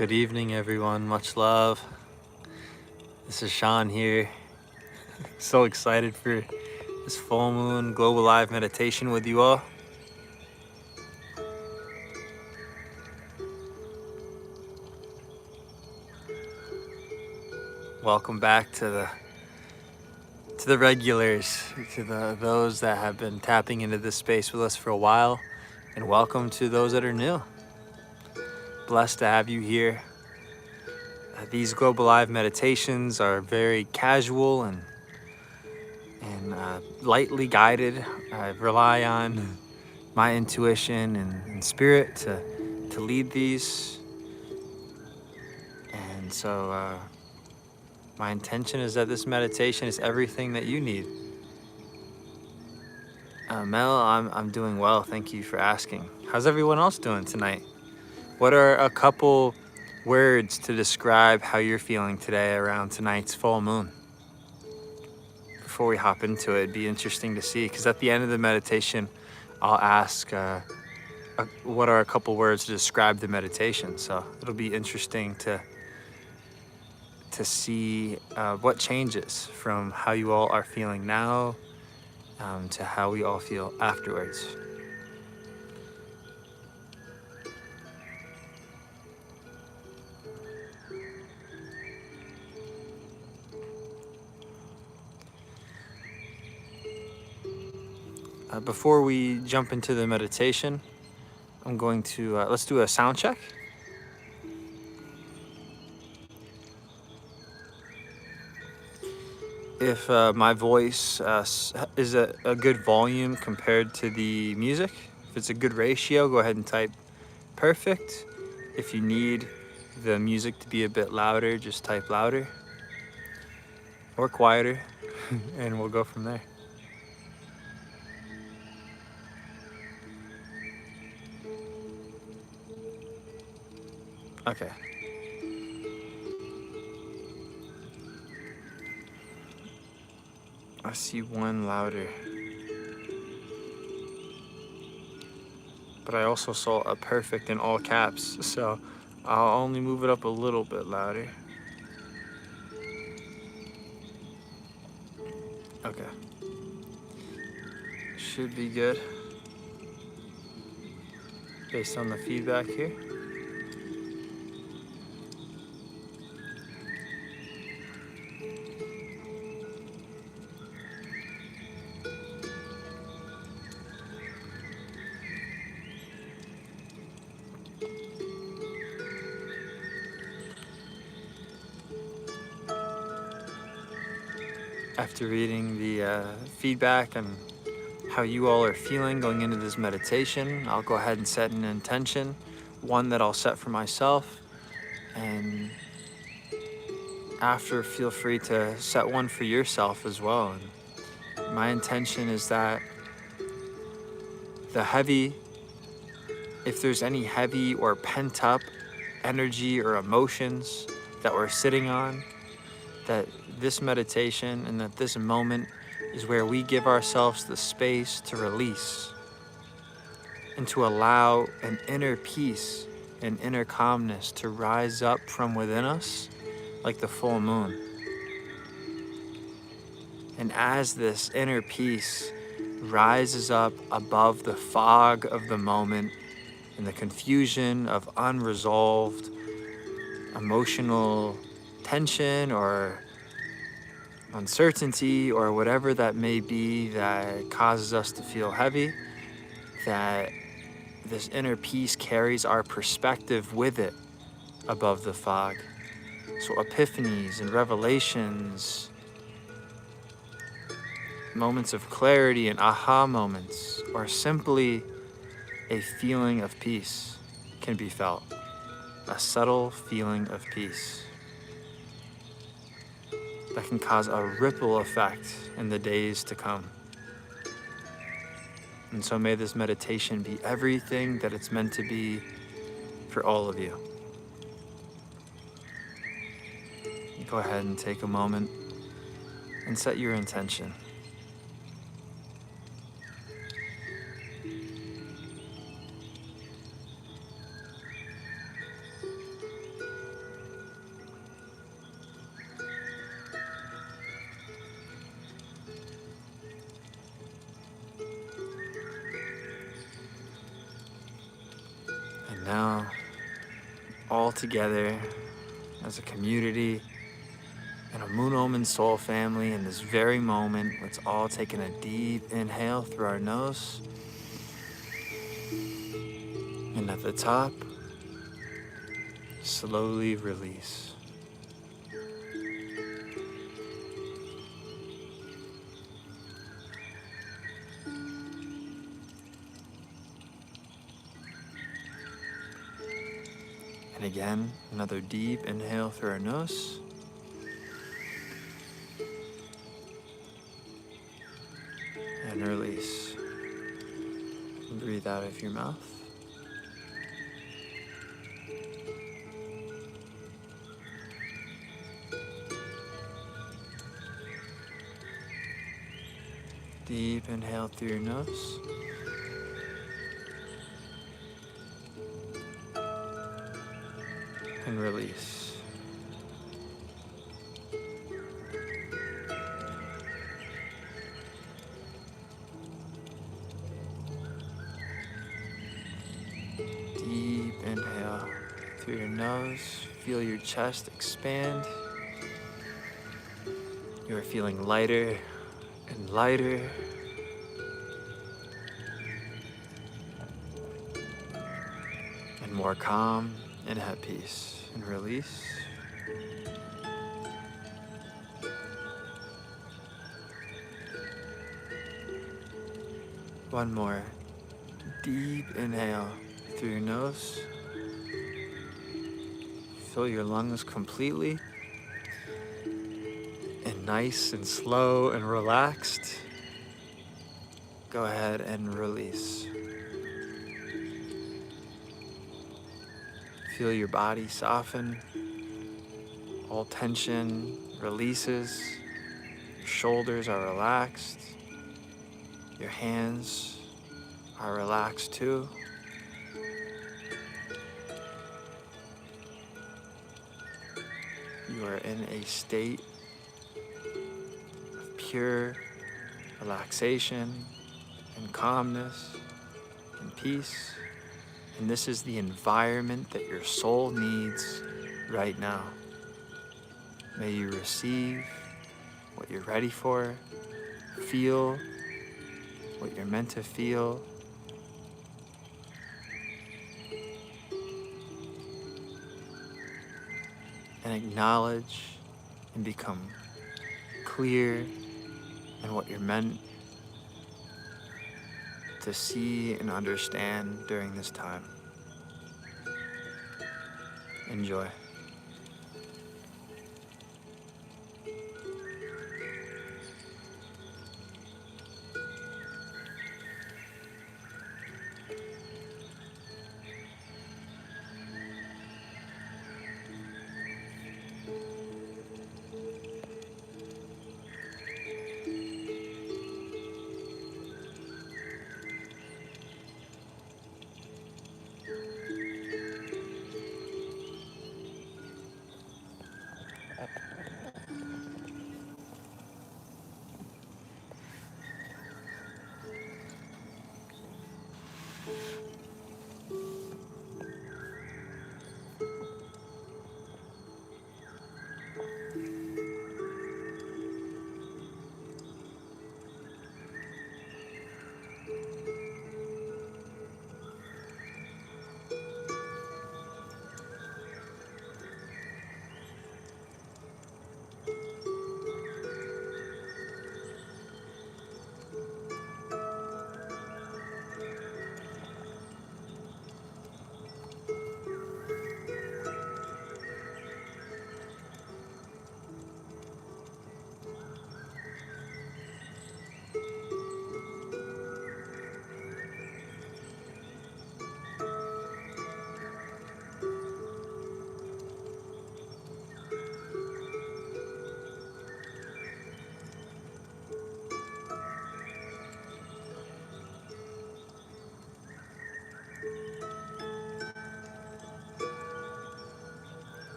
Good evening, everyone. Much love. This is Sean here. So excited for this full moon global live meditation with you all. Welcome back to the regulars, to those that have been tapping into this space with us for a while, and welcome to those that are new. Blessed to have you here. These global live meditations are very casual and lightly guided. I rely on my intuition and spirit to lead these. And so my intention is that this meditation is everything that you need. Mel, I'm doing well. Thank you for asking. How's everyone else doing tonight? What are a couple words to describe how you're feeling today around tonight's full moon? Before we hop into it, it'd be interesting to see, because at the end of the meditation, I'll ask what are a couple words to describe the meditation. So it'll be interesting to see what changes from how you all are feeling now to how we all feel afterwards. Before we jump into the meditation, I'm going to, let's do a sound check. If my voice is a good volume compared to the music, if it's a good ratio, go ahead and type perfect. If you need the music to be a bit louder, just type louder or quieter, and we'll go from there. Okay. I see one louder. But I also saw a perfect in all caps, so I'll only move it up a little bit louder. Okay. Should be good. Based on the feedback here. After reading the feedback and how you all are feeling going into this meditation, I'll go ahead and set an intention, one that I'll set for myself, and after, feel free to set one for yourself as well. And my intention is that if there's any heavy or pent up energy or emotions that we're sitting on, that this meditation and that this moment is where we give ourselves the space to release and to allow an inner peace and inner calmness to rise up from within us like the full moon. And as this inner peace rises up above the fog of the moment and the confusion of unresolved emotional tension or uncertainty or whatever that may be that causes us to feel heavy, that this inner peace carries our perspective with it above the fog. So epiphanies and revelations, moments of clarity and aha moments, or simply a feeling of peace can be felt. A subtle feeling of peace that can cause a ripple effect in the days to come. And so may this meditation be everything that it's meant to be for all of you. Go ahead and take a moment and set your intention. all together as a community and a Moon Omen soul family in this very moment. Let's all take in a deep inhale through our nose. And at the top, slowly release. And again, another deep inhale through our nose. And release. And breathe out of your mouth. Deep inhale through your nose. And release. Deep inhale through your nose. Feel your chest expand. You are feeling lighter and lighter. And more calm and at peace. And release. One more. Deep inhale through your nose. Fill your lungs completely. And nice and slow and relaxed. Go ahead and release. Feel your body soften. All tension releases. Your shoulders are relaxed. Your hands are relaxed too. You are in a state of pure relaxation and calmness and peace. And this is the environment that your soul needs right now. May you receive what you're ready for, feel what you're meant to feel, and acknowledge and become clear in what you're meant to see and understand during this time. Enjoy.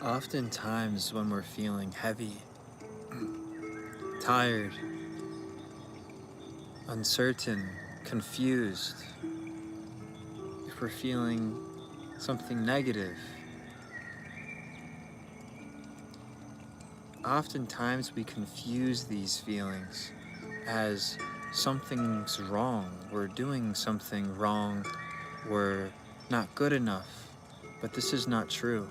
Oftentimes when we're feeling heavy, tired, uncertain, confused, if we're feeling something negative, oftentimes we confuse these feelings as something's wrong, we're doing something wrong, we're not good enough, but this is not true.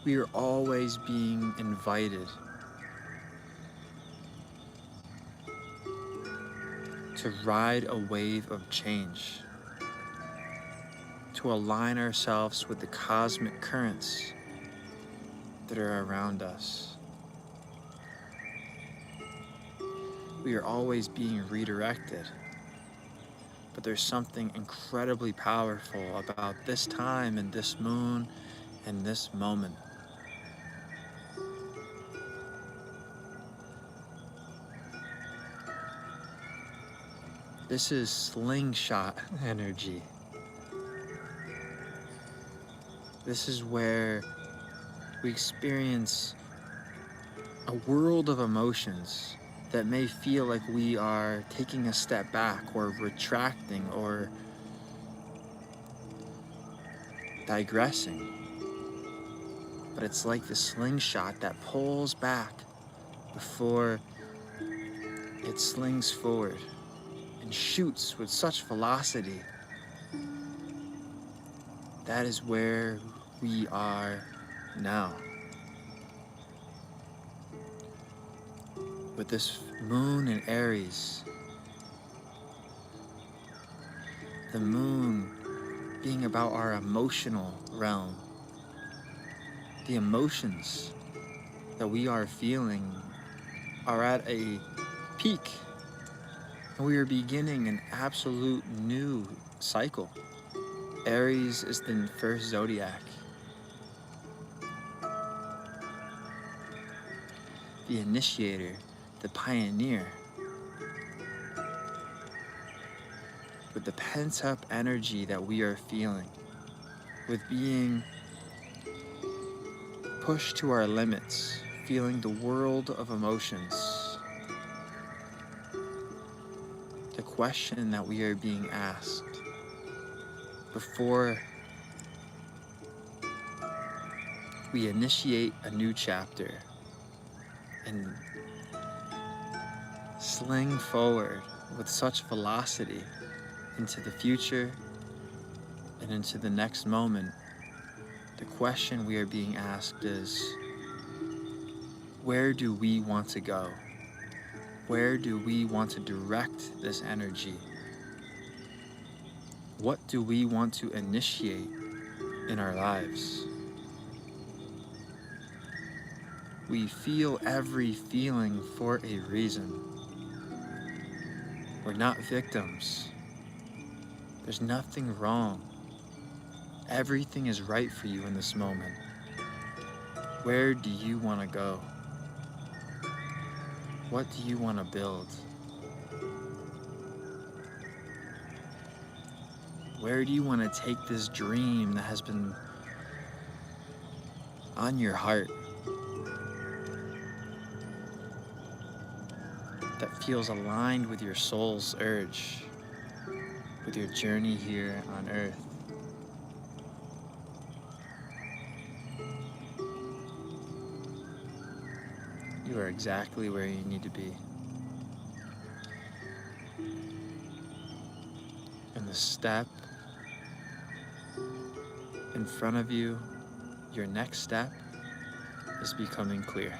We are always being invited to ride a wave of change, to align ourselves with the cosmic currents that are around us. We are always being redirected, but there's something incredibly powerful about this time and this moon and this moment. This is slingshot energy. This is where we experience a world of emotions that may feel like we are taking a step back or retracting or digressing. But it's like the slingshot that pulls back before it slings forward and shoots with such velocity. That is where we are now. With this moon in Aries, the moon being about our emotional realm, the emotions that we are feeling are at a peak, and we are beginning an absolute new cycle. Aries is the first zodiac. The initiator, the pioneer. With the pent-up energy that we are feeling, with being pushed to our limits, feeling the world of emotions. The question that we are being asked before we initiate a new chapter and sling forward with such velocity into the future and into the next moment, the question we are being asked is, where do we want to go? Where do we want to direct this energy? What do we want to initiate in our lives? We feel every feeling for a reason. We're not victims. There's nothing wrong. Everything is right for you in this moment. Where do you want to go? What do you want to build? Where do you want to take this dream that has been on your heart, that feels aligned with your soul's urge, with your journey here on earth? You are exactly where you need to be. And the step in front of you, your next step, is becoming clear.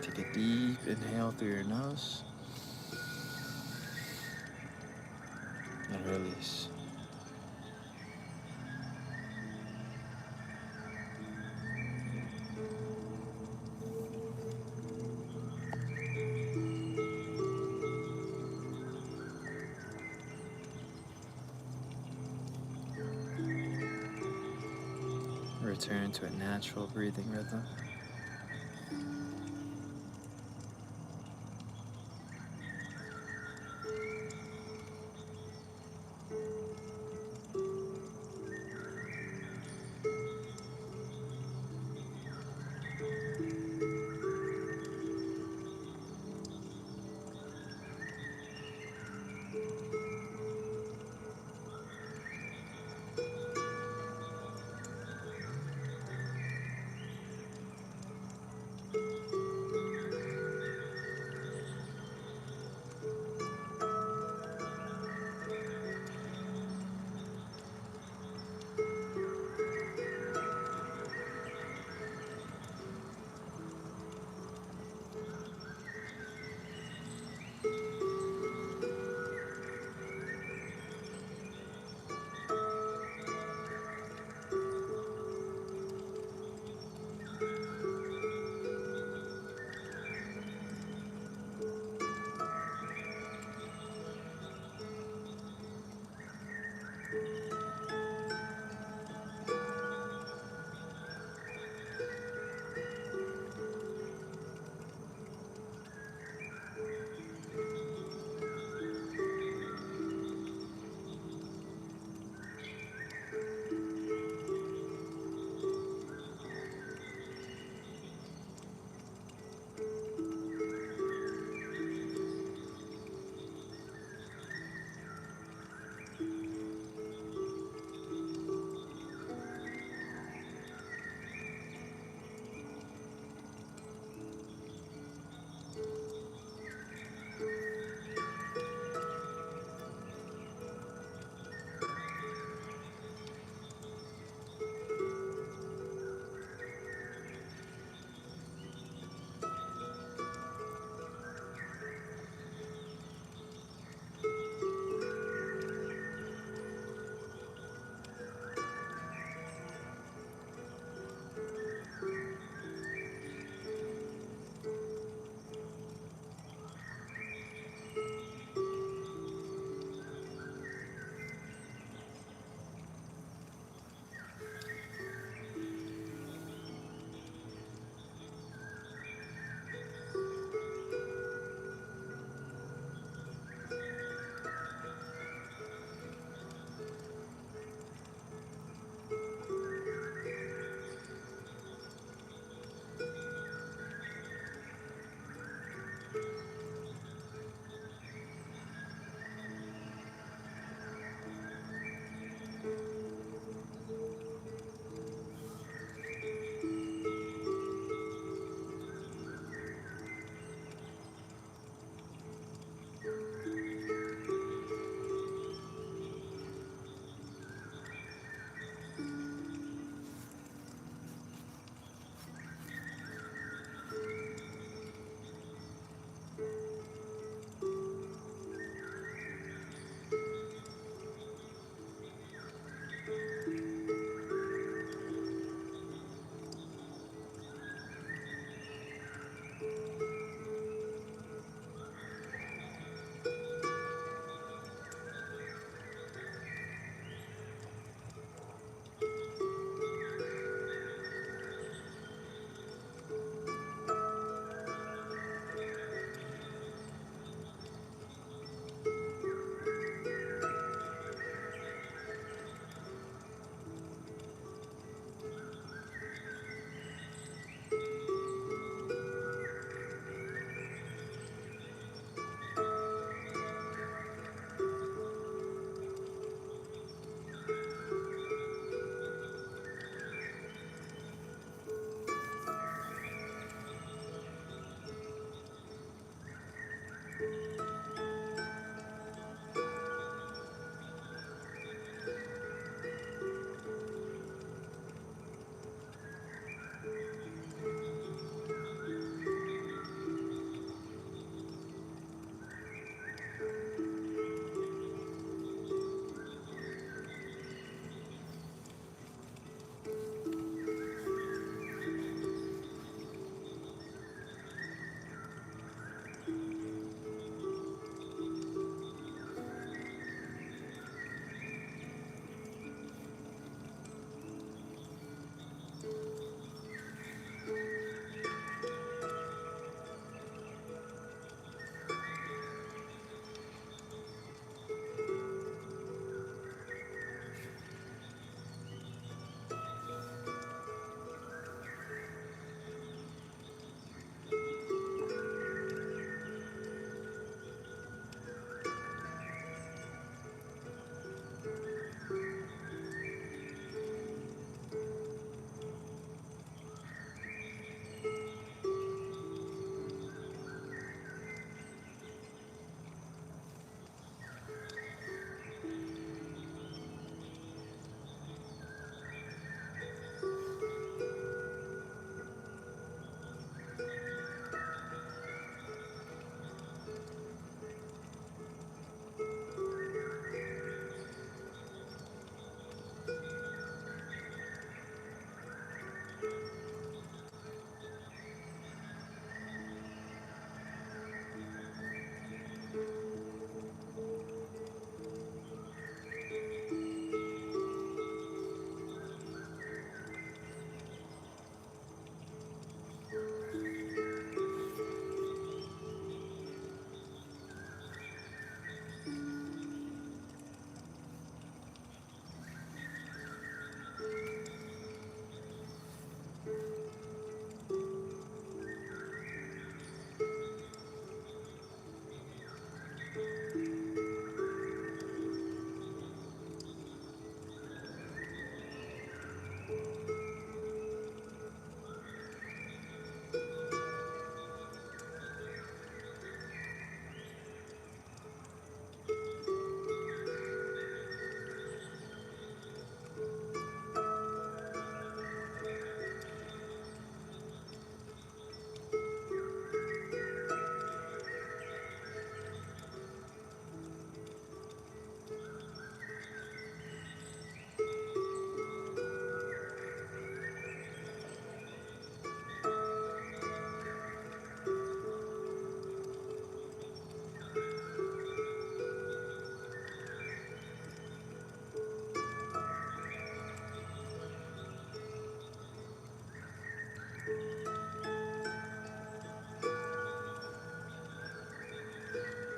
Take a deep inhale through your nose and release. Return to a natural breathing rhythm.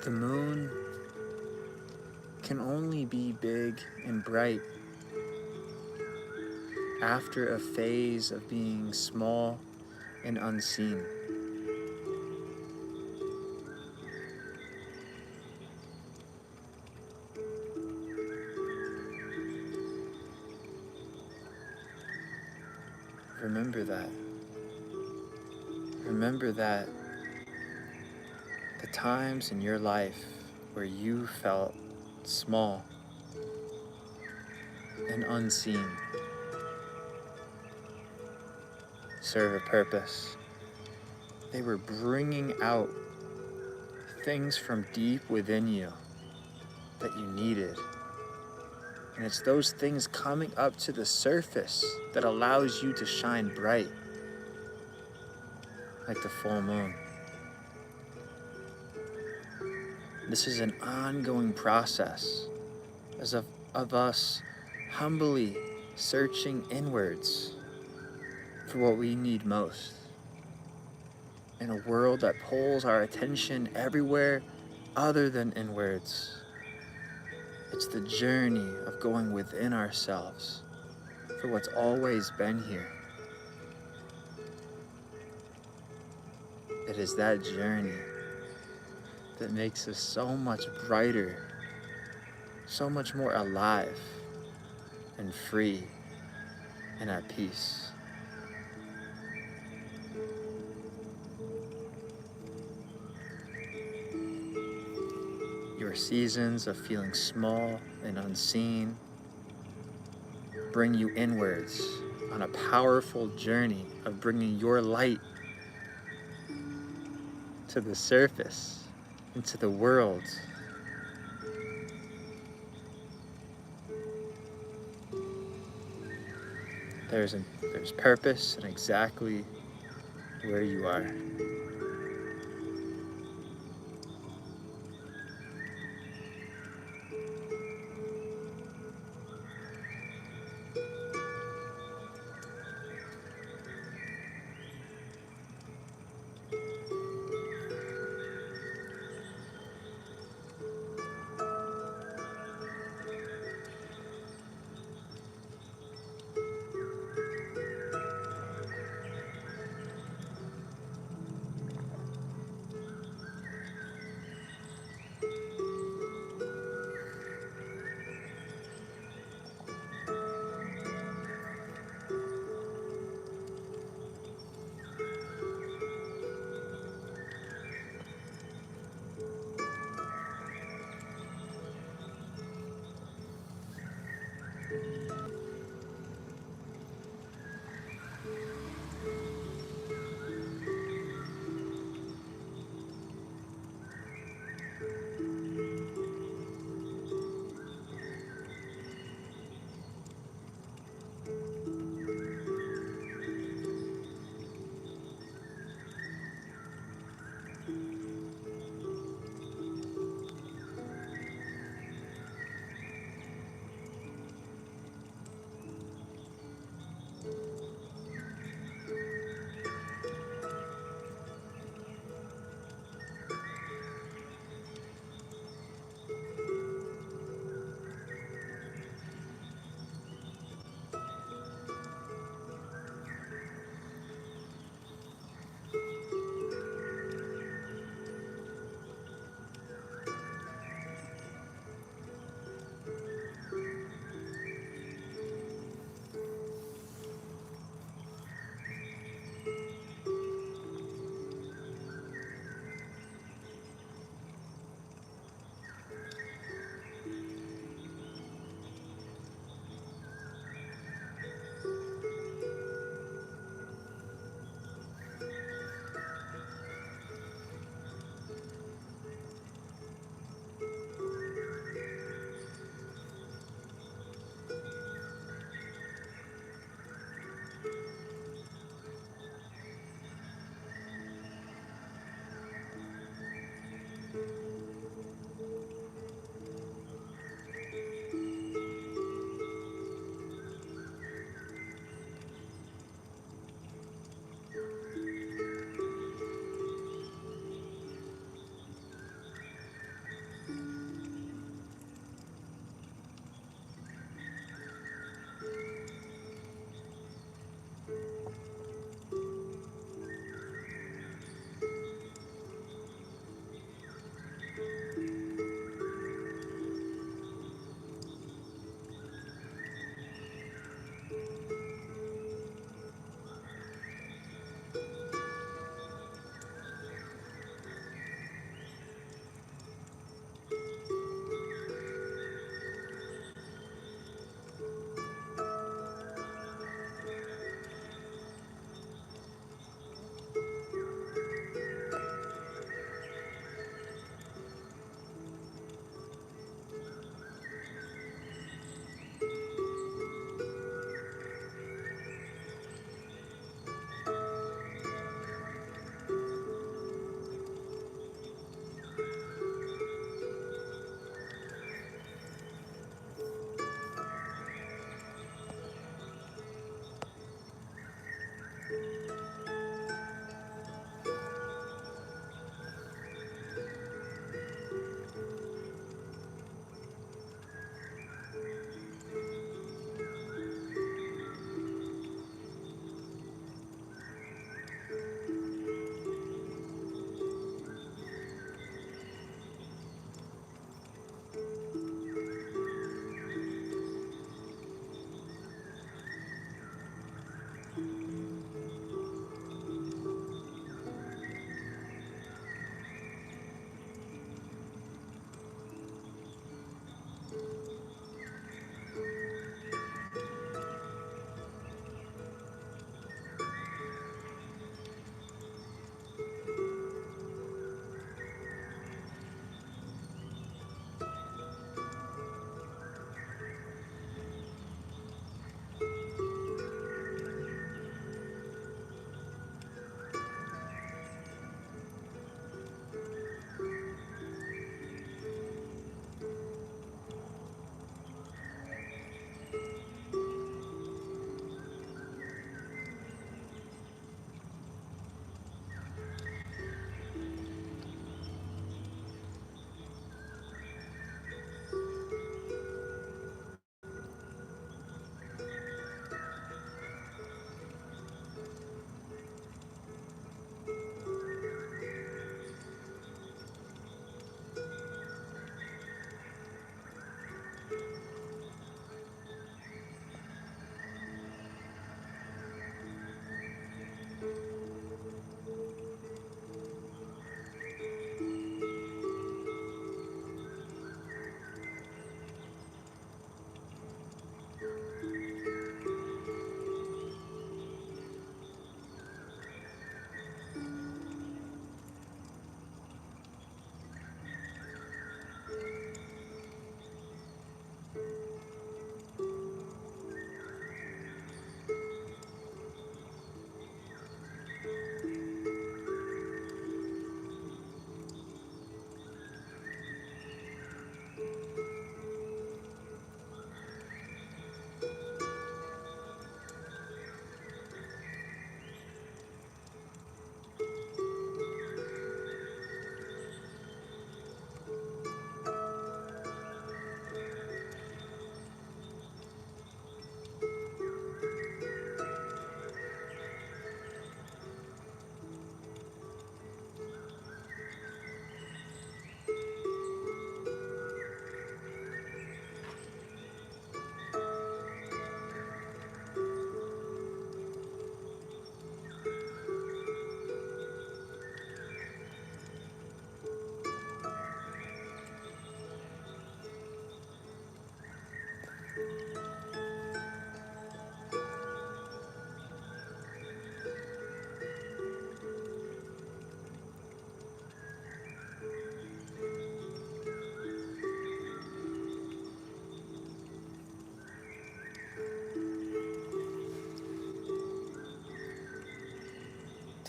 The moon can only be big and bright after a phase of being small and unseen. Remember that. Remember that the times in your life where you felt small and unseen serve a purpose. They were bringing out things from deep within you that you needed. And it's those things coming up to the surface that allows you to shine bright, like the full moon. This is an ongoing process of us humbly searching inwards for what we need most. In a world that pulls our attention everywhere other than inwards, it's the journey of going within ourselves for what's always been here. It is that journey that makes us so much brighter, so much more alive and free and at peace. Your seasons of feeling small and unseen bring you inwards on a powerful journey of bringing your light to the surface, into the world. There's purpose in exactly where you are.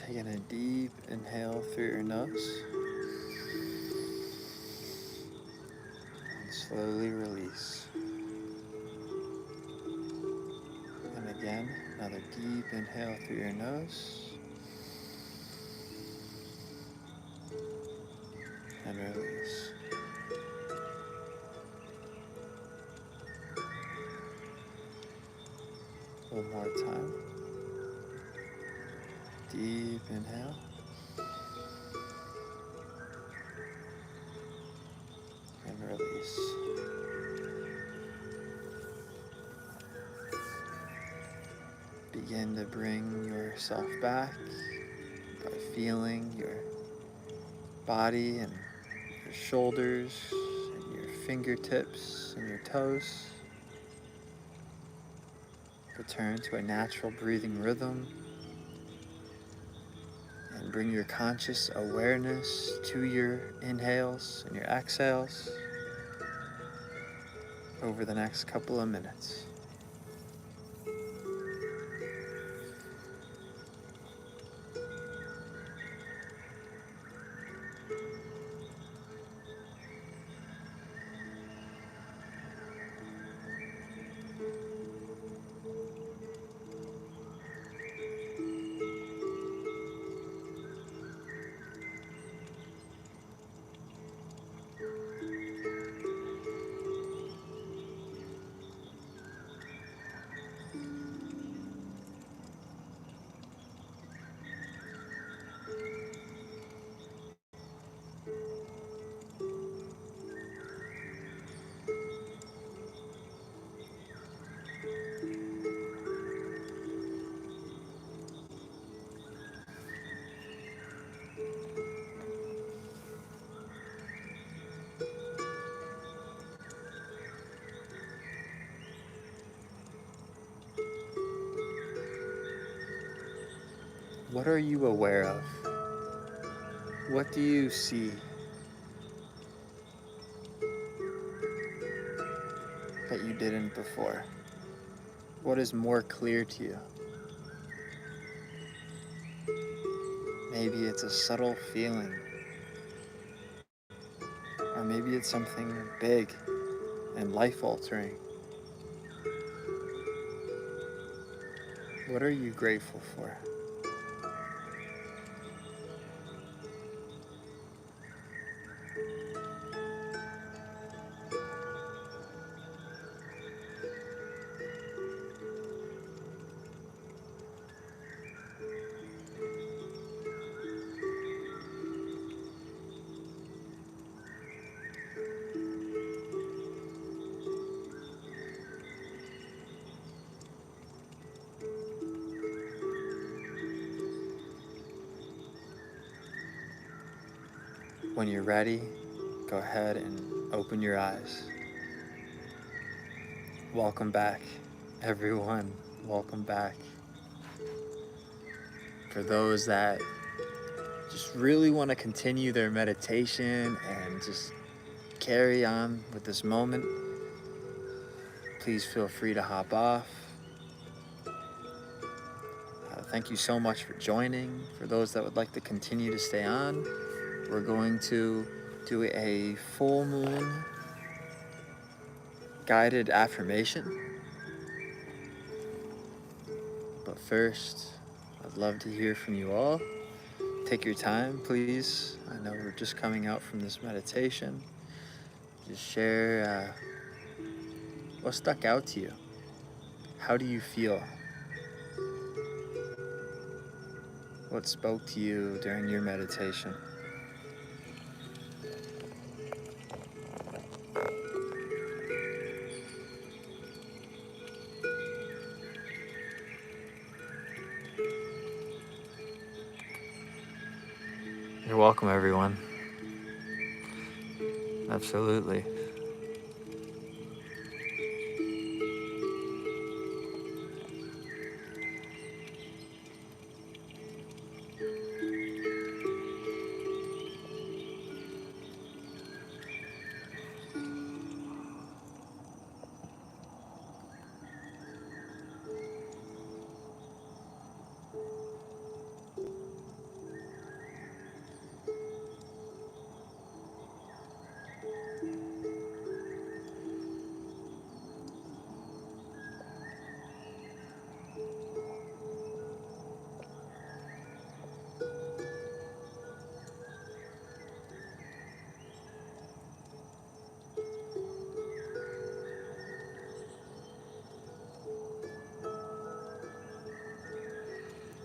Taking a deep inhale through your nose and slowly release. And again, another deep inhale through your nose and release. One more time. Deep inhale. And release. Begin to bring yourself back by feeling your body and your shoulders and your fingertips and your toes. Return to a natural breathing rhythm and bring your conscious awareness to your inhales and your exhales over the next couple of minutes. What are you aware of? What do you see that you didn't before? What is more clear to you? Maybe it's a subtle feeling, or maybe it's something big and life-altering. What are you grateful for? When you're ready, go ahead and open your eyes. Welcome back, everyone. Welcome back. For those that just really want to continue their meditation and just carry on with this moment, please feel free to hop off. Thank you so much for joining. For those that would like to continue to stay on, we're going to do a full moon guided affirmation. But first, I'd love to hear from you all. Take your time, please. I know we're just coming out from this meditation. Just share what stuck out to you. How do you feel? What spoke to you during your meditation? You're welcome, everyone. Absolutely.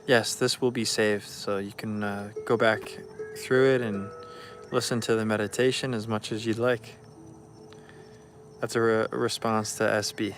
Yes, this will be saved, so you can go back through it and listen to the meditation as much as you'd like. That's a response to SB.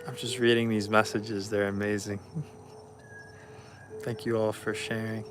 I'm just reading these messages, they're amazing. Thank you all for sharing.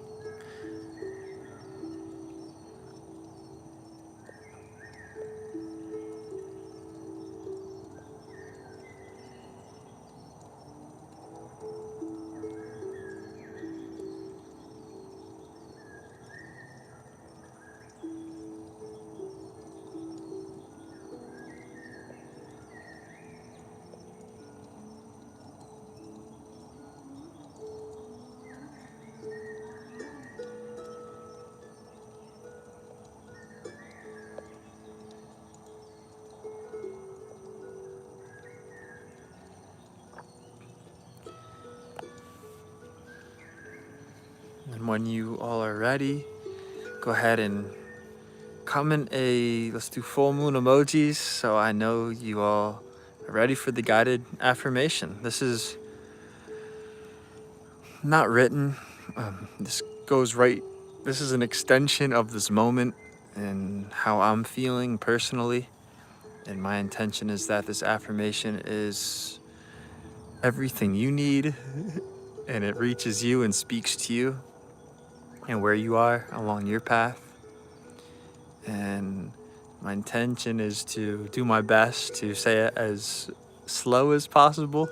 And when you all are ready, go ahead and comment let's do full moon emojis so I know you all are ready for the guided affirmation. This is not written. This goes right, this is an extension of this moment and how I'm feeling personally. And my intention is that this affirmation is everything you need and it reaches you and speaks to you and where you are along your path. And my intention is to do my best to say it as slow as possible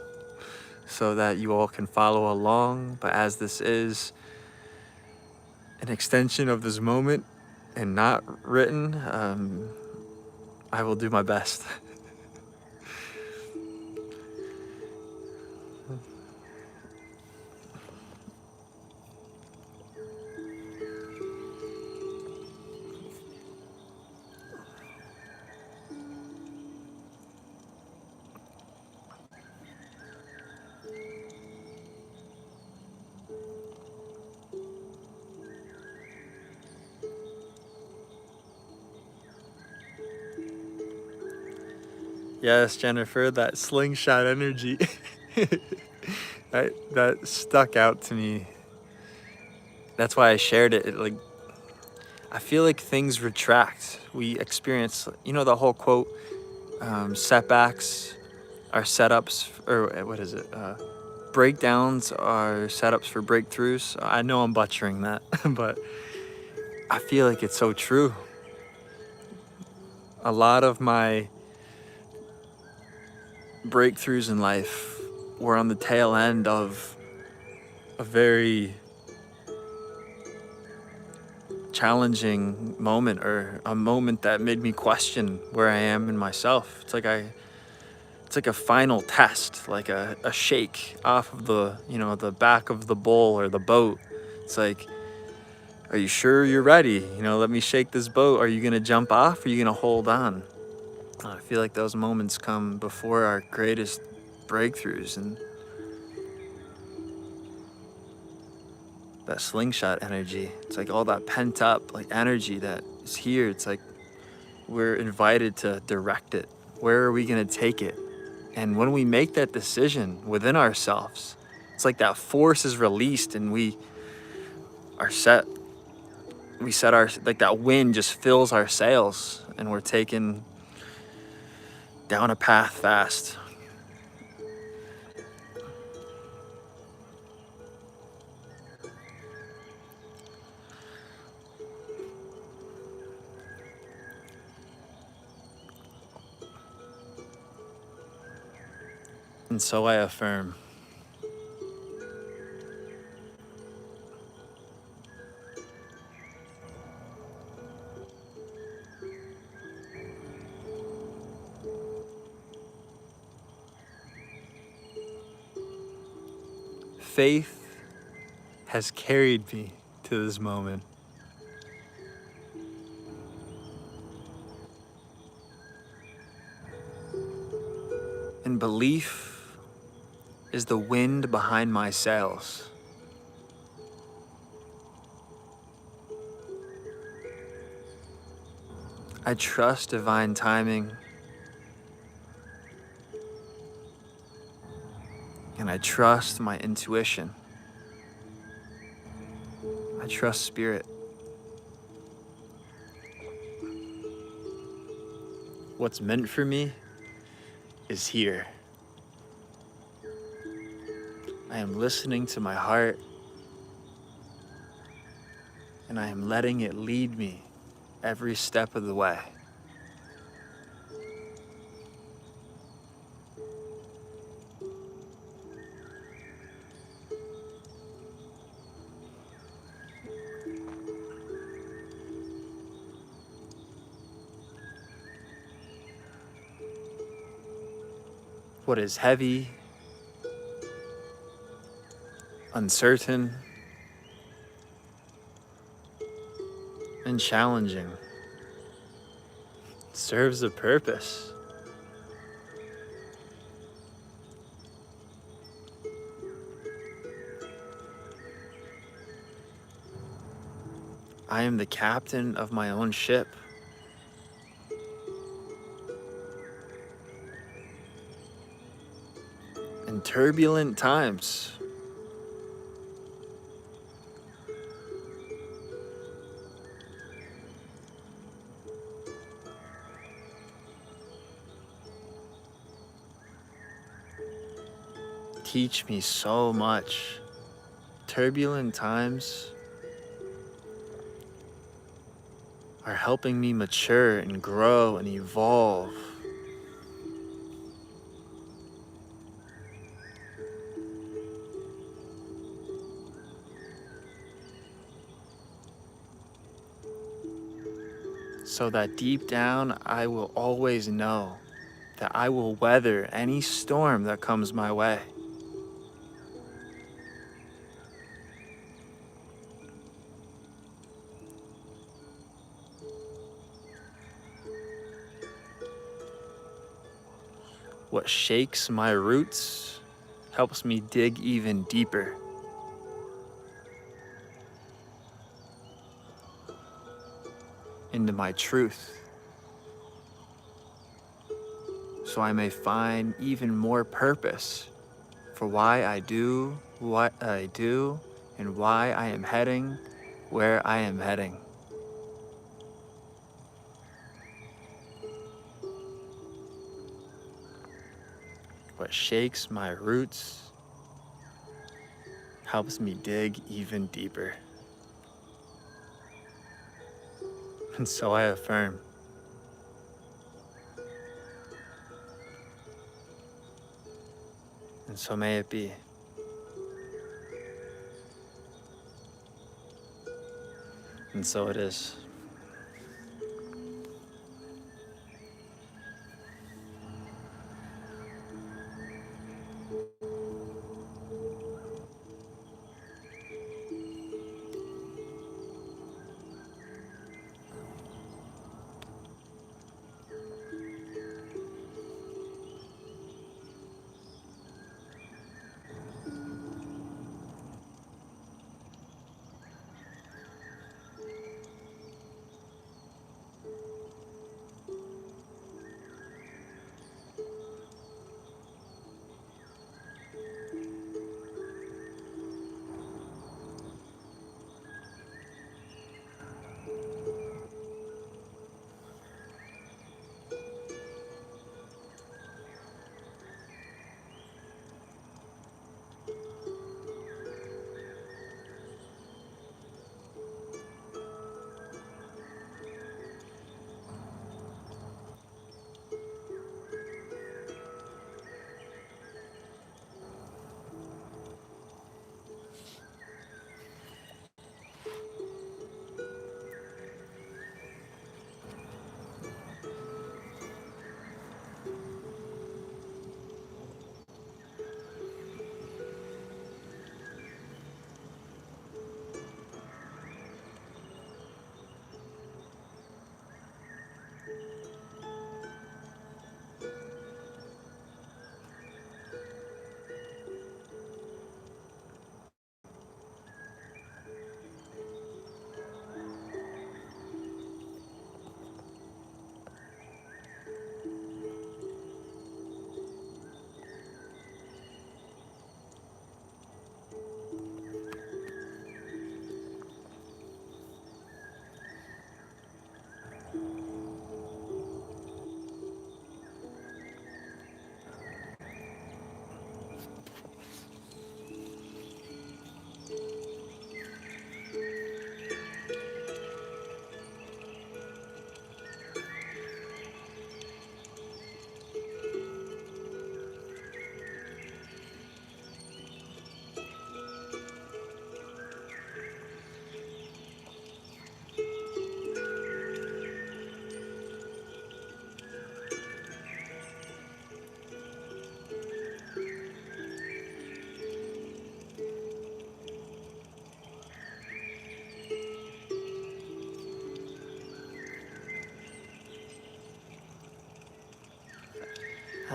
so that you all can follow along. But as this is an extension of this moment and not written, I will do my best. Yes, Jennifer, that slingshot energy, that stuck out to me. That's why I shared it. I feel like things retract. We experience, the whole quote, setbacks are setups, or what is it? Breakdowns are setups for breakthroughs. I know I'm butchering that, but I feel like it's so true. A lot of my breakthroughs in life were on the tail end of a very challenging moment, or a moment that made me question where I am in myself. It's like a final test, like a shake off of the back of the bull or the boat. It's like, are you sure you're ready? Let me shake this boat. Are you gonna jump off? Or are you gonna hold on? I feel like those moments come before our greatest breakthroughs, and that slingshot energy. It's like all that pent up energy that is here. It's like we're invited to direct it. Where are we gonna take it? And when we make that decision within ourselves, it's like that force is released and we set our, like that wind just fills our sails and we're taken down a path fast. And so I affirm. Faith has carried me to this moment. And belief is the wind behind my sails. I trust divine timing, and I trust my intuition. I trust spirit. What's meant for me is here. I am listening to my heart, and I am letting it lead me every step of the way. What is heavy, uncertain, and challenging serves a purpose. I am the captain of my own ship. In turbulent times, teach me so much. Turbulent times are helping me mature and grow and evolve. So that deep down, I will always know that I will weather any storm that comes my way. What shakes my roots helps me dig even deeper. Into my truth, so I may find even more purpose for why I do what I do and why I am heading where I am heading. What shakes my roots helps me dig even deeper. And so I affirm. And so may it be. And so it is.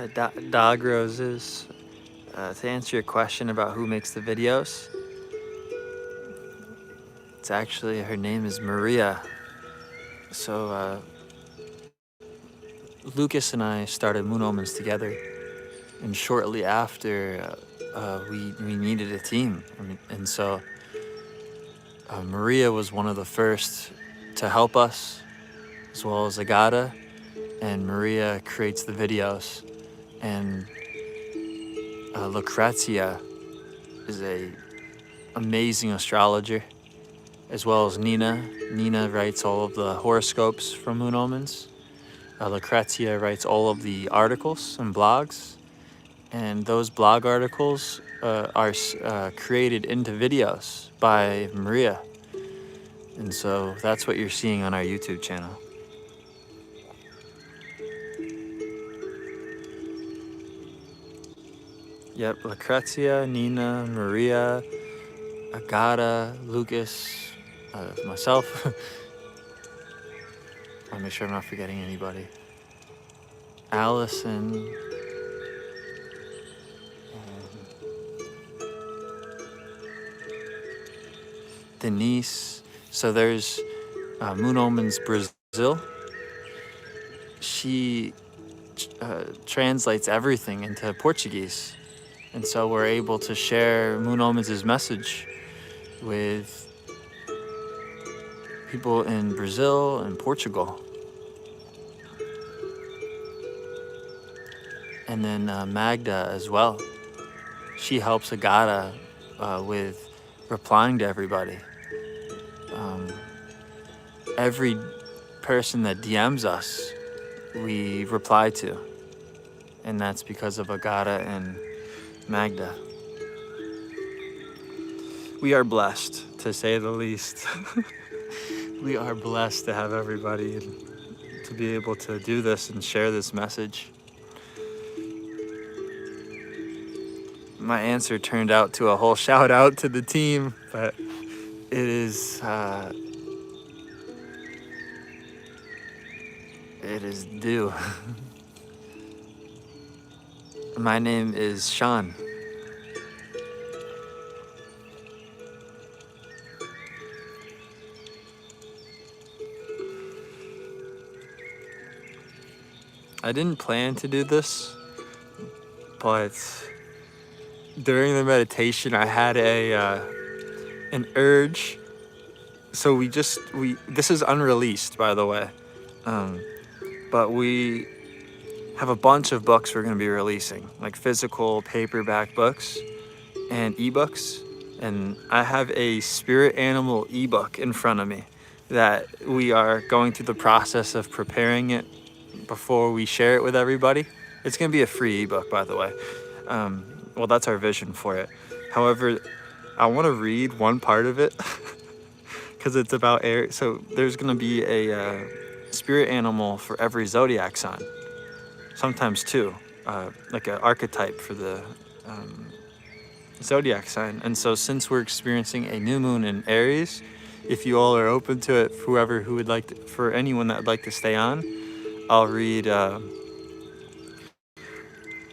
Dog Roses. To answer your question about who makes the videos, it's actually, her name is Maria. So Lucas and I started Moon Omens together, and shortly after we needed a team. And so Maria was one of the first to help us, as well as Agata, and Maria creates the videos. And Lucrezia is a amazing astrologer, as well as Nina. Nina writes all of the horoscopes from Moon Omens. Lucrezia writes all of the articles and blogs, and those blog articles are created into videos by Maria. And so that's what you're seeing on our YouTube channel. Yep, Lucrezia, Nina, Maria, Agata, Lucas, myself. I'll make sure I'm not forgetting anybody. Allison. Denise. So there's Moon Omens Brazil. She translates everything into Portuguese. And so we're able to share Moon Omens' message with people in Brazil and Portugal. And then Magda as well. She helps Agata with replying to everybody. Every person that DMs us, we reply to. And that's because of Agata and Magda. We are blessed, to say the least. We are blessed to have everybody and to be able to do this and share this message. My answer turned out to a whole shout out to the team, but it is due. My name is Sean. I didn't plan to do this, but during the meditation I had an urge. So this is unreleased, by the way, but we have a bunch of books we're going to be releasing, like physical paperback books and ebooks. And I have a spirit animal ebook in front of me that we are going through the process of preparing it before we share it with everybody. It's going to be a free ebook, by the way. Well, that's our vision for it. However, I want to read one part of it because it's about Aries. So there's going to be a spirit animal for every zodiac sign, sometimes two, like an archetype for the zodiac sign. And so since we're experiencing a new moon in Aries, if you all are open to it, who would like to, for anyone that would like to stay on, I'll read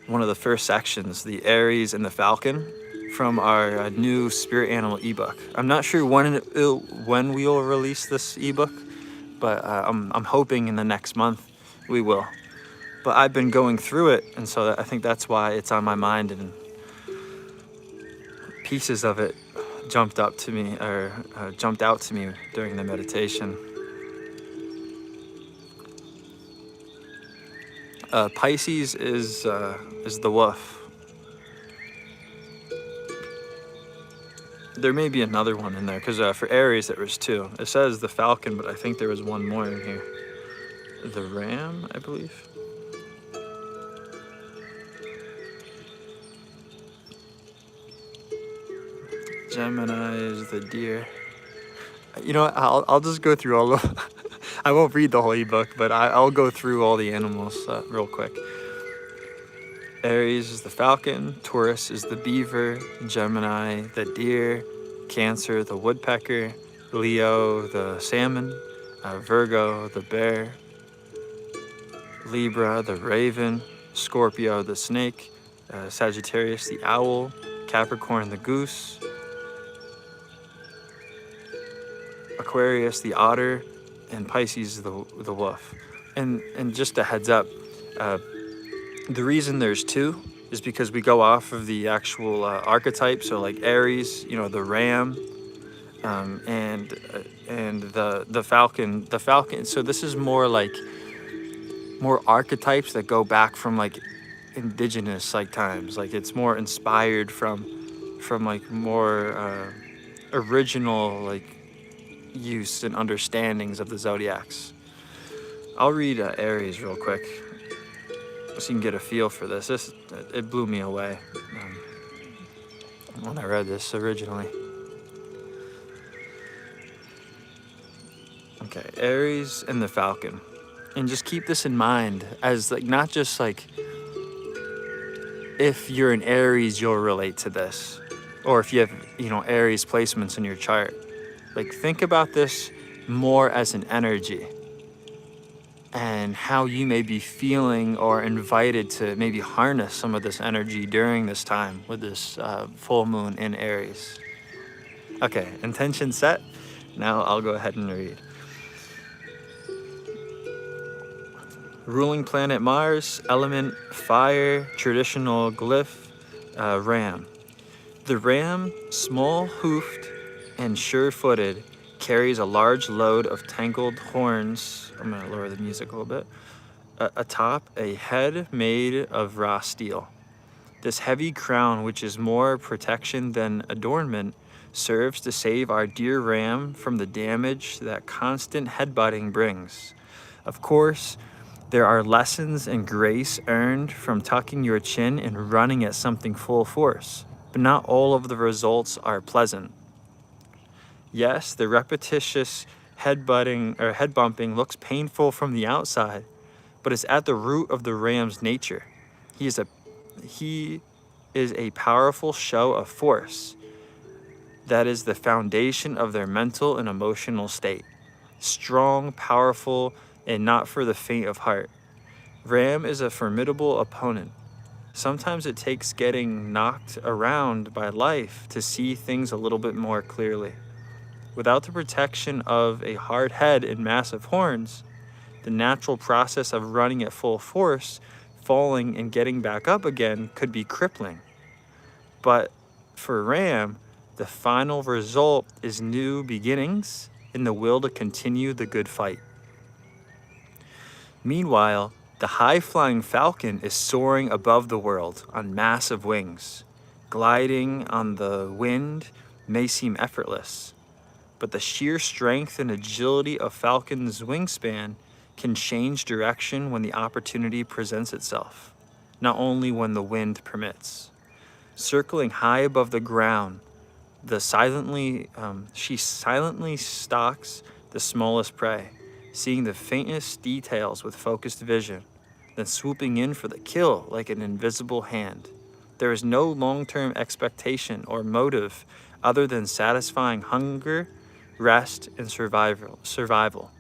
one of the first sections, the Aries and the Falcon, from our new spirit animal ebook. I'm not sure when we will release this ebook, but I'm hoping in the next month we will. But I've been going through it, and so I think that's why it's on my mind, and pieces of it jumped out to me during the meditation. Pisces is the wolf. There may be another one in there, because for Aries there was two. It says the falcon, but I think there was one more in here. The ram, I believe. Gemini is the deer. You know what? I'll just go through all of. I won't read the whole ebook, but I'll go through all the animals real quick. Aries is the falcon, Taurus is the beaver, Gemini the deer, Cancer the woodpecker, Leo the salmon, Virgo the bear, Libra the raven, Scorpio the snake, Sagittarius the owl, Capricorn the goose, Aquarius the otter, and Pisces the wolf. And just a heads up, the reason there's two is because we go off of the actual archetype. So like Aries, the ram, and the falcon. The falcon. So this is more archetypes that go back from like indigenous like times. Like it's more inspired from like more original like use and understandings of the zodiacs. I'll read Aries real quick so you can get a feel for this. It blew me away when I read this originally. Okay, Aries and the falcon. And just keep this in mind as like not just like if you're an Aries, you'll relate to this. Or if you have, Aries placements in your chart. Like think about this more as an energy and how you may be feeling or invited to maybe harness some of this energy during this time with this full moon in Aries. Okay, intention set. Now I'll go ahead and read. Ruling planet Mars, element fire, traditional glyph, ram. The ram, small-hoofed and sure-footed, carries a large load of tangled horns. I'm going to lower the music a little bit. Atop a head made of raw steel. This heavy crown, which is more protection than adornment, serves to save our dear ram from the damage that constant headbutting brings. Of course, there are lessons and grace earned from tucking your chin and running at something full force, but not all of the results are pleasant. Yes, the repetitious head bumping looks painful from the outside, but it's at the root of the ram's nature. He is a powerful show of force. That is the foundation of their mental and emotional state. Strong, powerful, and not for the faint of heart. Ram is a formidable opponent. Sometimes it takes getting knocked around by life to see things a little bit more clearly. Without the protection of a hard head and massive horns, the natural process of running at full force, falling and getting back up again could be crippling. But for Ram, the final result is new beginnings and the will to continue the good fight. Meanwhile, the high-flying falcon is soaring above the world on massive wings. Gliding on the wind may seem effortless, but the sheer strength and agility of falcon's wingspan can change direction when the opportunity presents itself, not only when the wind permits. Circling high above the ground, she silently stalks the smallest prey, seeing the faintest details with focused vision, then swooping in for the kill like an invisible hand. There is no long-term expectation or motive other than satisfying hunger, rest, and survival.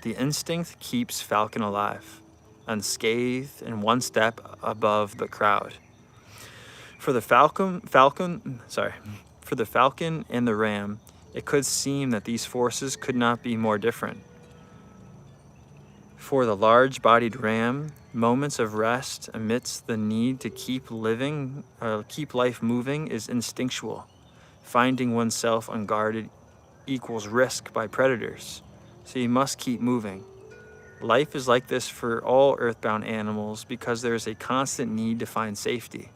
The instinct keeps Falcon alive, unscathed and one step above the crowd. For the falcon and the ram, it could seem that these forces could not be more different. For the large-bodied ram, moments of rest amidst the need to keep life moving is instinctual. Finding oneself unguarded equals risk by predators, so you must keep moving. Life is like this for all earthbound animals because there is a constant need to find safety.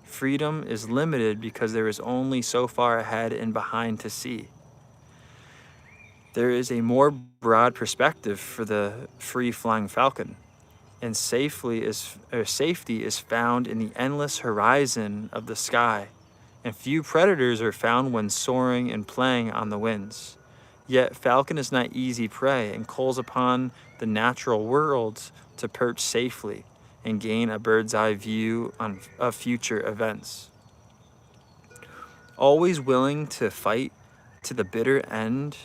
Freedom is limited because there is only so far ahead and behind to see. There is a more broad perspective for the free-flying falcon, and safety is found in the endless horizon of the sky, and few predators are found when soaring and playing on the winds. Yet falcon is not easy prey and calls upon the natural world to perch safely and gain a bird's eye view of future events. Always willing to fight to the bitter end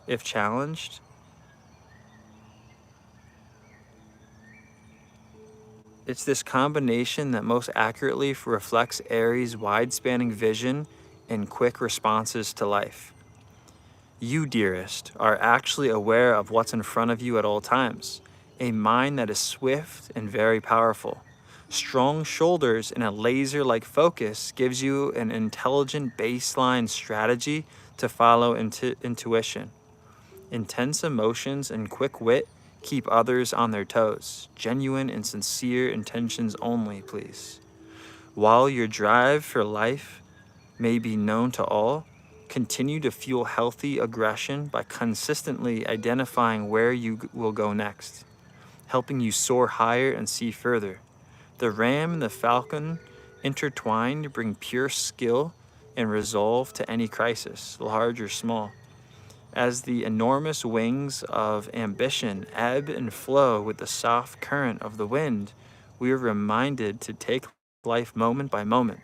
if challenged, It's this combination that most accurately reflects Aries' wide-spanning vision and quick responses to life. You, dearest, are actually aware of what's in front of you at all times, a mind that is swift and very powerful. Strong shoulders and a laser-like focus gives you an intelligent baseline strategy to follow intuition. Intense emotions and quick wit keep others on their toes. Genuine and sincere intentions only, please. While your drive for life may be known to all, continue to fuel healthy aggression by consistently identifying where you will go next, helping you soar higher and see further. The ram and the falcon intertwined bring pure skill and resolve to any crisis, large or small. As the enormous wings of ambition ebb and flow with the soft current of the wind, we are reminded to take life moment by moment.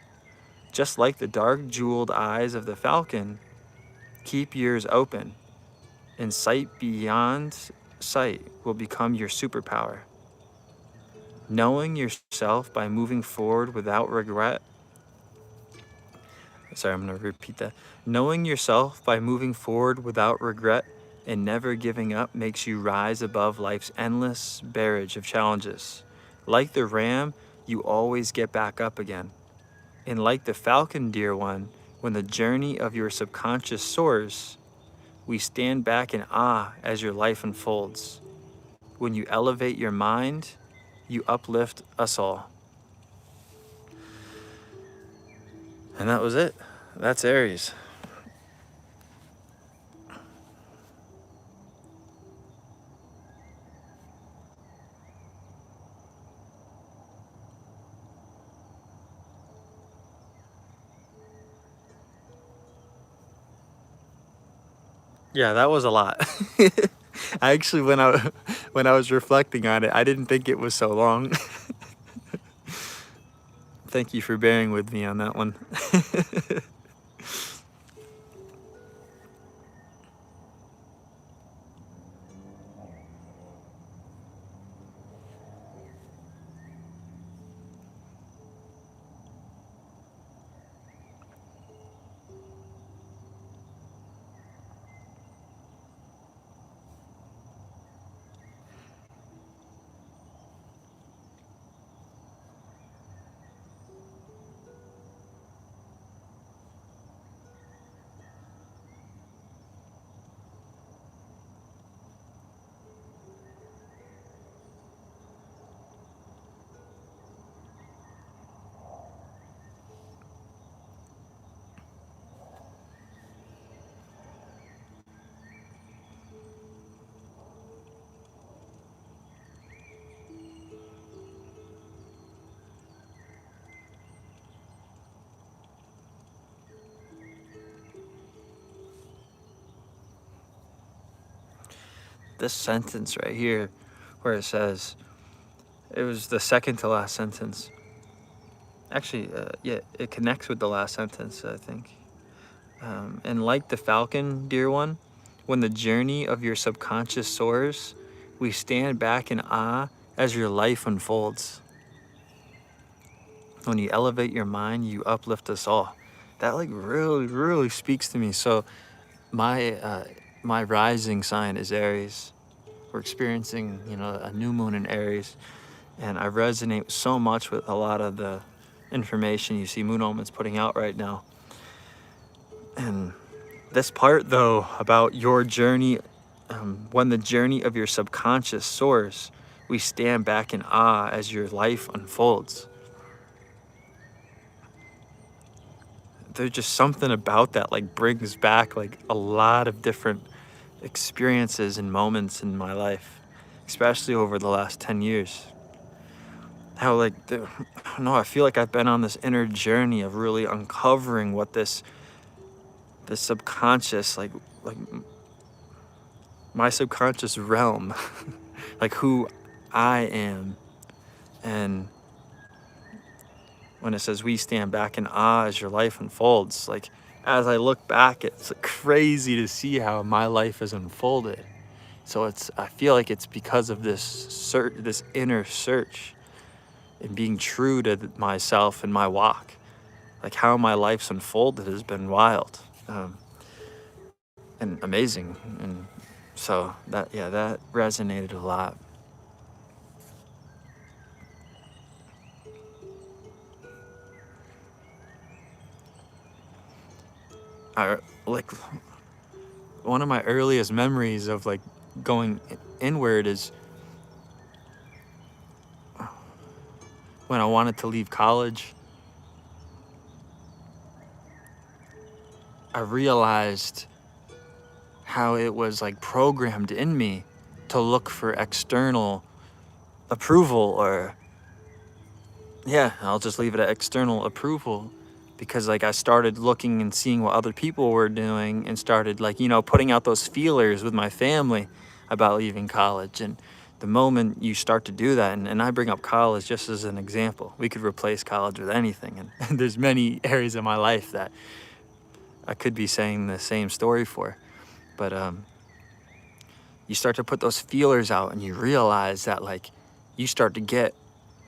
Just like the dark jeweled eyes of the falcon, keep yours open, and sight beyond sight will become your superpower. Knowing yourself by moving forward without regret. Sorry, I'm going to repeat that. Knowing yourself by moving forward without regret and never giving up makes you rise above life's endless barrage of challenges. Like the ram, you always get back up again. And like the falcon, dear one, when the journey of your subconscious soars, we stand back in awe as your life unfolds. When you elevate your mind, you uplift us all. And that was it. That's Aries. Yeah, that was a lot. I actually, when I was reflecting on it, I didn't think it was so long. Thank you for bearing with me on that one. This sentence right here, where it says, it was the second to last sentence. Actually, yeah, it connects with the last sentence, I think. And like the falcon, dear one, when the journey of your subconscious soars, we stand back in awe as your life unfolds. When you elevate your mind, you uplift us all. That like really speaks to me. So my rising sign is Aries. We're experiencing, a new moon in Aries, and I resonate so much with a lot of the information you see Moon Omen's putting out right now. And this part, though, about your journey, when the journey of your subconscious soars, we stand back in awe as your life unfolds. There's just something about that like brings back like a lot of different experiences and moments in my life, especially over the last 10 years. How I don't know, I feel like I've been on this inner journey of really uncovering what this subconscious, like my subconscious realm, like who I am. And when it says we stand back in awe as your life unfolds, like as I look back, it's crazy to see how my life has unfolded. So I feel like it's because of this inner search. and being true to myself and my walk. Like how my life's unfolded has been wild, and amazing. And so that resonated a lot. I like one of my earliest memories of like going inward is when I wanted to leave college. I realized how it was like programmed in me to look for external approval, or I'll just leave it at external approval, because like I started looking and seeing what other people were doing and started like, putting out those feelers with my family about leaving college. And the moment you start to do that, and I bring up college just as an example, we could replace college with anything. And there's many areas of my life that I could be saying the same story for. But you start to put those feelers out and you realize that like you start to get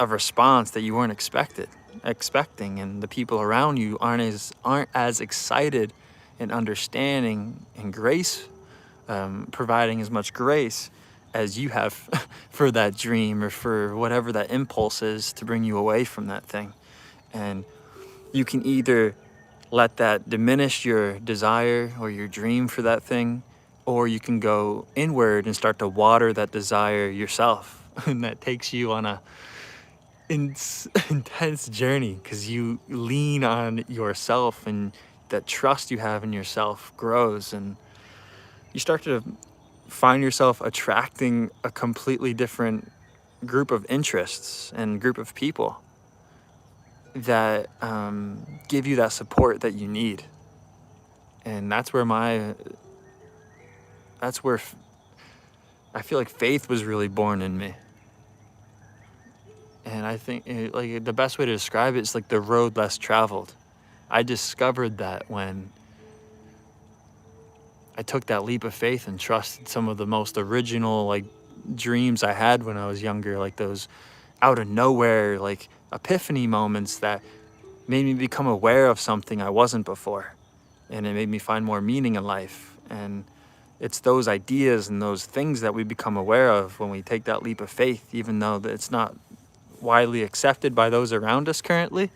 a response that you weren't expecting, and the people around you aren't as excited and understanding and grace, providing as much grace as you have for that dream or for whatever that impulse is to bring you away from that thing. And you can either let that diminish your desire or your dream for that thing, or you can go inward and start to water that desire yourself. And that takes you on a intense journey, because you lean on yourself, and that trust you have in yourself grows, and you start to find yourself attracting a completely different group of interests and group of people that give you that support that you need. And that's where I feel like faith was really born in me. And I think like the best way to describe it is like the road less traveled. I discovered that when I took that leap of faith and trusted some of the most original like dreams I had when I was younger, like those out of nowhere like epiphany moments that made me become aware of something I wasn't before, and it made me find more meaning in life. And it's those ideas and those things that we become aware of when we take that leap of faith, even though it's not widely accepted by those around us currently.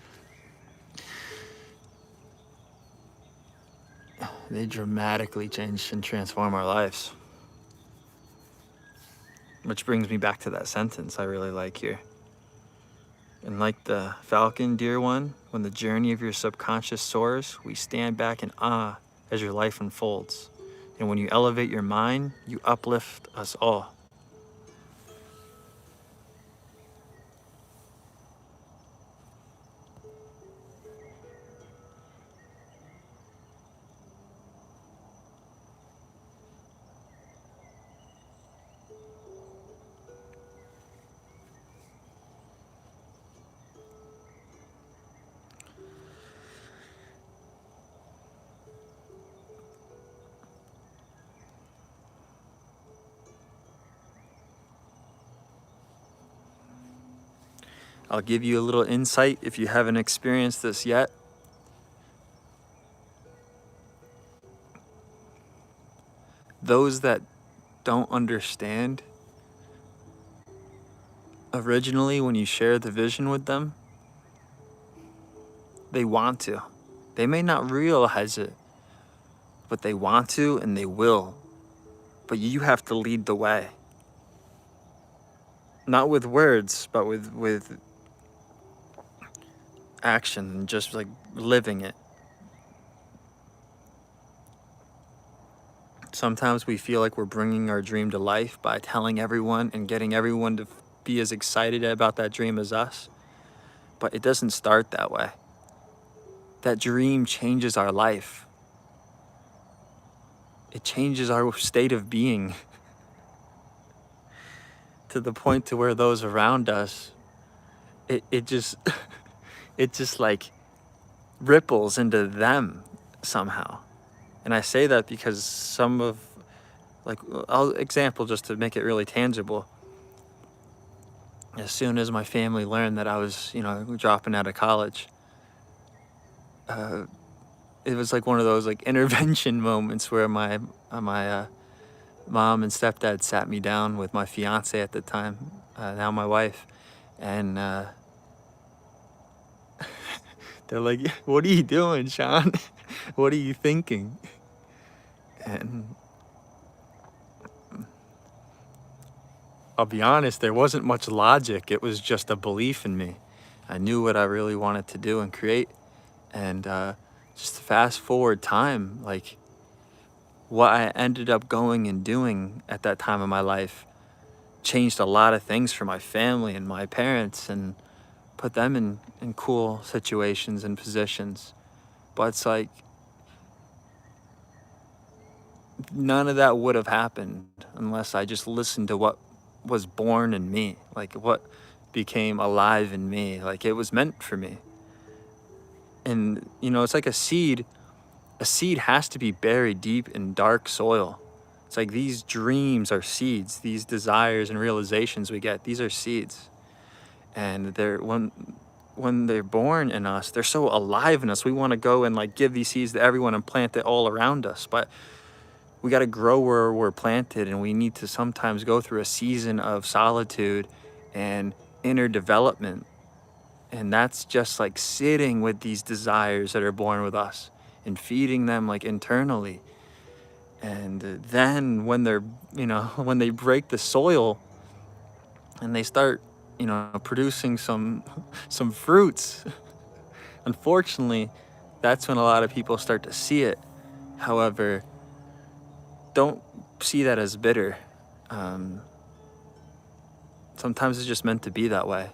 They dramatically change and transform our lives. Which brings me back to that sentence I really like here. And like the falcon, dear one, when the journey of your subconscious soars, we stand back in awe as your life unfolds. And when you elevate your mind, you uplift us all. I'll give you a little insight if you haven't experienced this yet. Those that don't understand, originally when you share the vision with them, they want to. They may not realize it, but they want to and they will. But you have to lead the way. Not with words, but with action, and just like living it. Sometimes we feel like we're bringing our dream to life by telling everyone and getting everyone to be as excited about that dream as us. But it doesn't start that way. That dream changes our life. It changes our state of being to the point to where those around us, it just it just like ripples into them somehow. And I say that because some of, like, I'll example just to make it really tangible. as soon as my family learned that I was, dropping out of college, uh, it was like one of those like intervention moments where my mom and stepdad sat me down with my fiance at the time, now my wife, and they're like, "What are you doing, Sean? What are you thinking?" And I'll be honest, there wasn't much logic. It was just a belief in me. I knew what I really wanted to do and create. And just fast forward time, like what I ended up going and doing at that time of my life changed a lot of things for my family and my parents and put them in cool situations and positions. But it's like none of that would have happened unless I just listened to what was born in me, like what became alive in me, like it was meant for me. And it's like a seed. A seed has to be buried deep in dark soil. It's like these dreams are seeds, these desires and realizations we get, these are seeds. And they're when they're born in us, they're so alive in us. We want to go and like give these seeds to everyone and plant it all around us. But we got to grow where we're planted, and we need to sometimes go through a season of solitude and inner development. And that's just like sitting with these desires that are born with us and feeding them like internally. And then when they're, when they break the soil and they start, producing some fruits, unfortunately, that's when a lot of people start to see it. However, don't see that as bitter. Um, Sometimes it's just meant to be that way.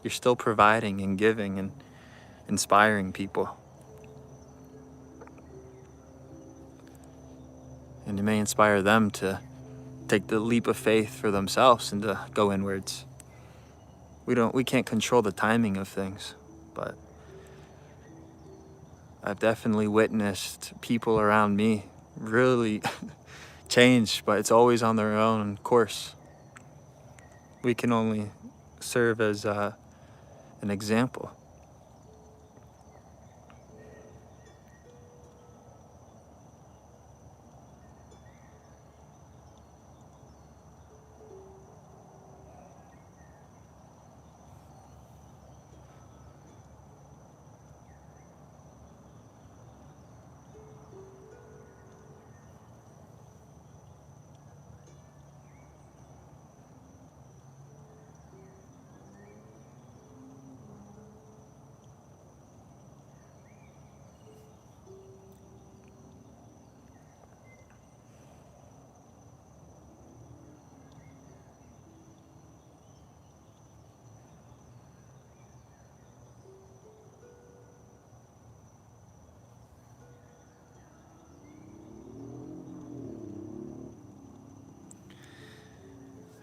You're still providing and giving and inspiring people. And it may inspire them to take the leap of faith for themselves and to go inwards. We can't control the timing of things, but I've definitely witnessed people around me really change, but it's always on their own course. We can only serve as an example.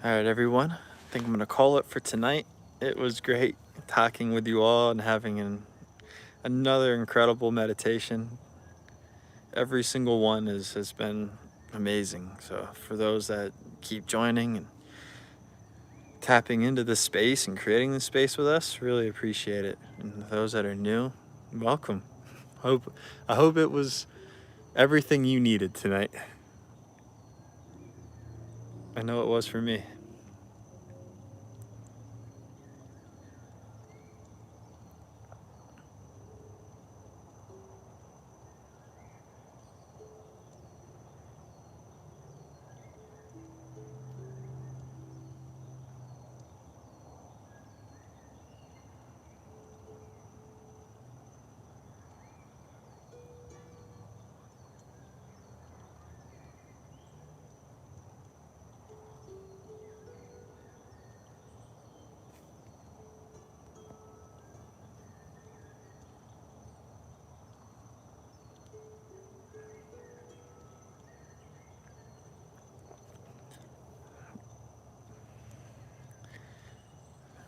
All right, everyone. I think I'm going to call it for tonight. It was great talking with you all and having another incredible meditation. Every single one has been amazing. So for those that keep joining and tapping into this space and creating this space with us, really appreciate it. And those that are new, welcome. I hope it was everything you needed tonight. I know it was for me.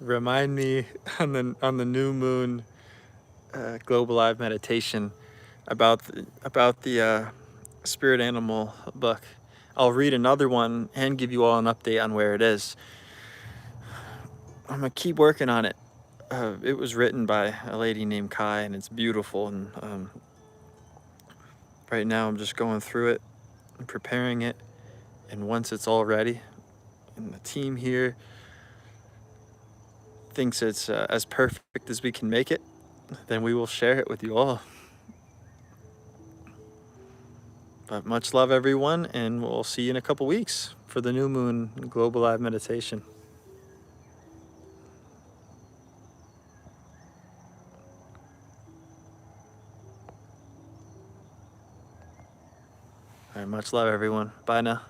Remind me on the new moon global live meditation about the spirit animal book. I'll read another one and give you all an update on where it is. I'm gonna keep working on it. It was written by a lady named Kai, and it's beautiful. And right now I'm just going through it and preparing it. And once it's all ready, and the team here thinks it's as perfect as we can make it, then we will share it with you all. But much love, everyone, and we'll see you in a couple weeks for the new moon global live meditation. All right, much love, everyone. Bye now.